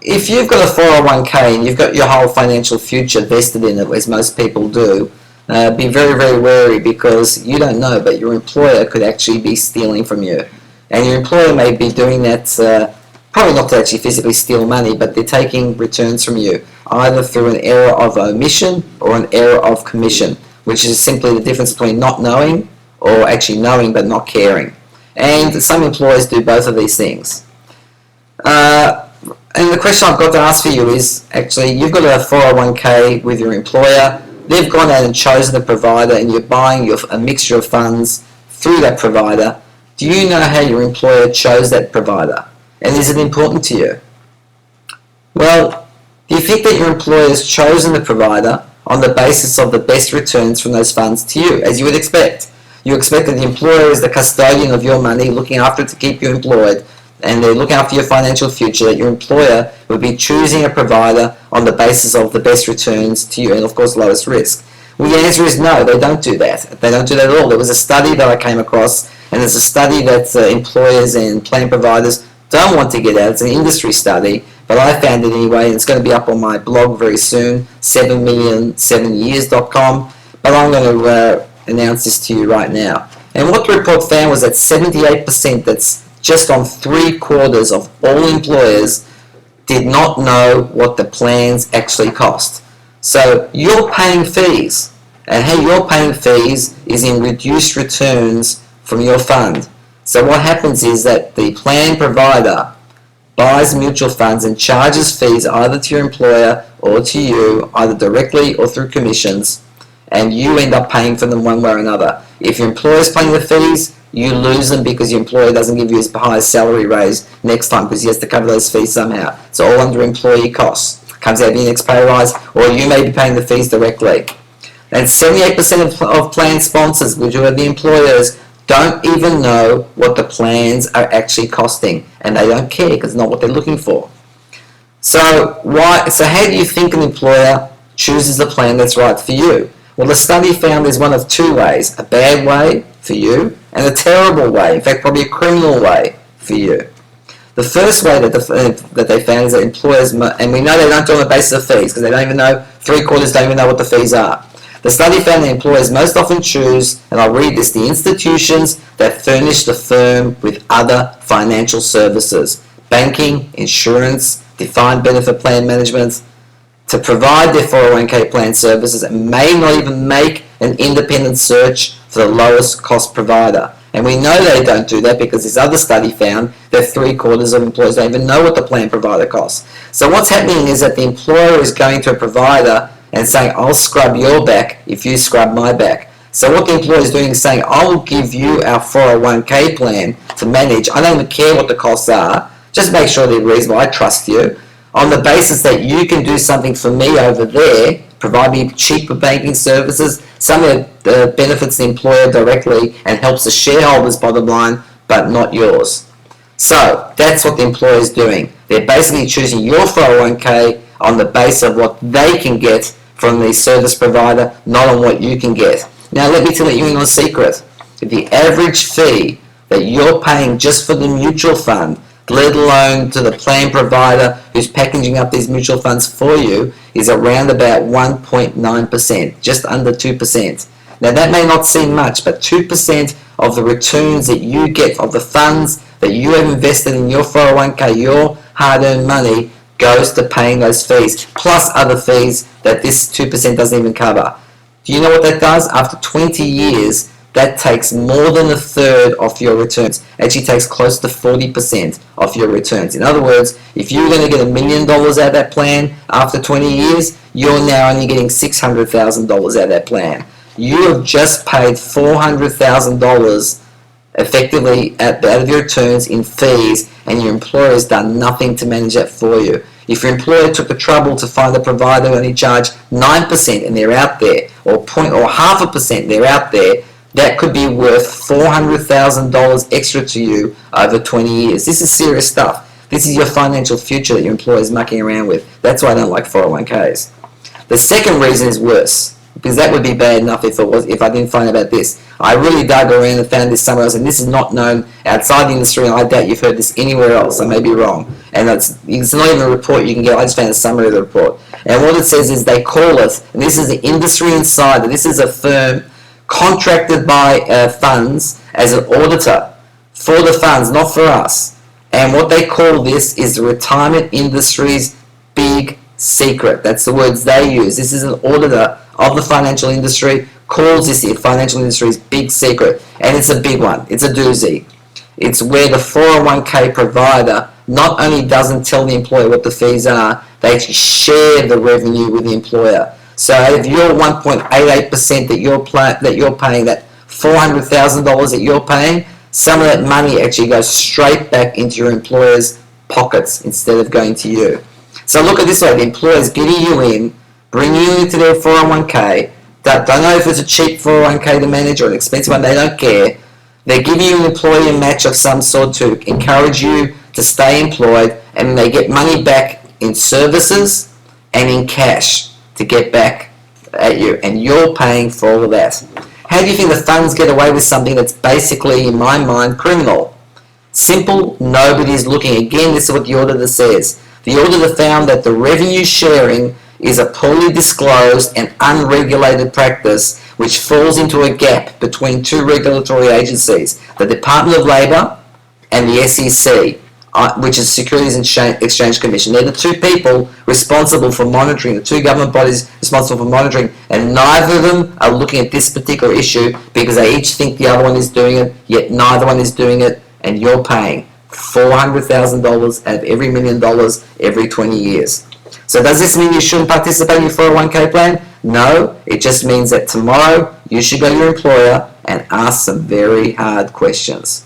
if you've got a 401k and you've got your whole financial future vested in it, as most people do, be very, very wary, because you don't know, but your employer could actually be stealing from you. And your employer may be doing that, probably not to actually physically steal money, but they're taking returns from you, either through an error of omission or an error of commission, which is simply the difference between not knowing or actually knowing but not caring. And some employers do both of these things. And the question I've got to ask for you is, actually, you've got a 401k with your employer, they've gone out and chosen a provider, and you're buying a mixture of funds through that provider. Do you know how your employer chose that provider? And is it important to you? Well, do you think that your employer has chosen the provider on the basis of the best returns from those funds to you, as you would expect? You expect that the employer is the custodian of your money, looking after it to keep you employed, and they're looking after your financial future, that your employer would be choosing a provider on the basis of the best returns to you and, of course, lowest risk. Well, the answer is no, they don't do that. They don't do that at all. There was a study that I came across, and it's a study that employers and plan providers don't want to get out. It's an industry study, but I found it anyway, and it's going to be up on my blog very soon, 7million7years.com, but I'm going to announce this to you right now. And what the report found was that 78%, that's just on 3/4 of all employers, did not know what the plans actually cost. So you're paying fees, and how you're paying fees is in reduced returns from your fund. So what happens is that the plan provider buys mutual funds and charges fees either to your employer or to you, either directly or through commissions, and you end up paying for them one way or another. If your employer is paying the fees, you lose them because your employer doesn't give you his highest salary raise next time, because he has to cover those fees somehow. It's all under employee costs. Comes out of your next pay rise, or you may be paying the fees directly. And 78% of plan sponsors, which are the employers, don't even know what the plans are actually costing, and they don't care because it's not what they're looking for. So how do you think an employer chooses the plan that's right for you? Well, the study found there's one of two ways: a bad way for you and a terrible way, in fact probably a criminal way for you. The first way that they found is that employers, and we know they don't do it on the basis of fees, because they don't even know, 3/4 don't even know what the fees are. The study found that employers most often choose, and I'll read this, the institutions that furnish the firm with other financial services, banking, insurance, defined benefit plan management, to provide their 401k plan services, and may not even make an independent search for the lowest cost provider. And we know they don't do that because this other study found that 3/4 of employers don't even know what the plan provider costs. So what's happening is that the employer is going to a provider and saying, I'll scrub your back if you scrub my back. So what the employer is doing is saying, I'll give you our 401k plan to manage. I don't even care what the costs are. Just make sure they're reasonable. I trust you. On the basis that you can do something for me over there, provide me cheaper banking services, some of the benefits the employer directly and helps the shareholders' bottom line, but not yours. So that's what the employer is doing. They're basically choosing your 401k on the basis of what they can get from the service provider, not on what you can get. Now let me tell you a secret. The average fee that you're paying just for the mutual fund, let alone to the plan provider who's packaging up these mutual funds for you, is around about 1.9%, just under 2%. Now that may not seem much, but 2% of the returns that you get of the funds that you have invested in your 401k, your hard-earned money, goes to paying those fees, plus other fees that this 2% doesn't even cover. Do you know what that does? After 20 years, that takes more than 1/3 of your returns. Actually takes close to 40% of your returns. In other words, if you're going to get $1 million out of that plan after 20 years, you're now only getting $600,000 out of that plan. You have just paid $400,000 effectively out of your returns in fees, and your employer has done nothing to manage that for you. If your employer took the trouble to find a provider who only charged 9% and they're out there, or 0.5% they're out there, that could be worth $400,000 extra to you over 20 years. This is serious stuff. This is your financial future that your employer is mucking around with. That's why I don't like 401ks. The second reason is worse. because that would be bad enough if I didn't find out about this. I really dug around and found this somewhere else, and this is not known outside the industry, and I doubt you've heard this anywhere else. I may be wrong, and it's not even a report you can get. I just found a summary of the report, and what it says is they call it, and this is the industry insider. This is a firm contracted by funds as an auditor for the funds, not for us. And what they call this is the retirement industry's big secret. That's the words they use. This is an auditor of the financial industry, calls this the financial industry's big secret. And it's a big one. It's a doozy. It's where the 401k provider not only doesn't tell the employer what the fees are, they actually share the revenue with the employer. So if you're 1.88% that you're paying, that $400,000 that you're paying, some of that money actually goes straight back into your employer's pockets instead of going to you. So look at this way: the employer's getting you in, bringing you into their 401k. Don't know if it's a cheap 401k to manage or an expensive one. They don't care. They're giving you an employee match of some sort to encourage you to stay employed, and they get money back in services and in cash to get back at you, and you're paying for all of that. How do you think the funds get away with something that's basically, in my mind, criminal? Simple, nobody's looking. Again, this is what the auditor says. The auditor found that the revenue sharing is a poorly disclosed and unregulated practice which falls into a gap between two regulatory agencies, the Department of Labor and the SEC, which is Securities and Exchange Commission. They're the two people responsible for monitoring, the two government bodies responsible for monitoring, and neither of them are looking at this particular issue because they each think the other one is doing it, yet neither one is doing it, and you're paying $400,000 out of every $1 million every 20 years. So does this mean you shouldn't participate in your 401k plan? No, it just means that tomorrow you should go to your employer and ask some very hard questions.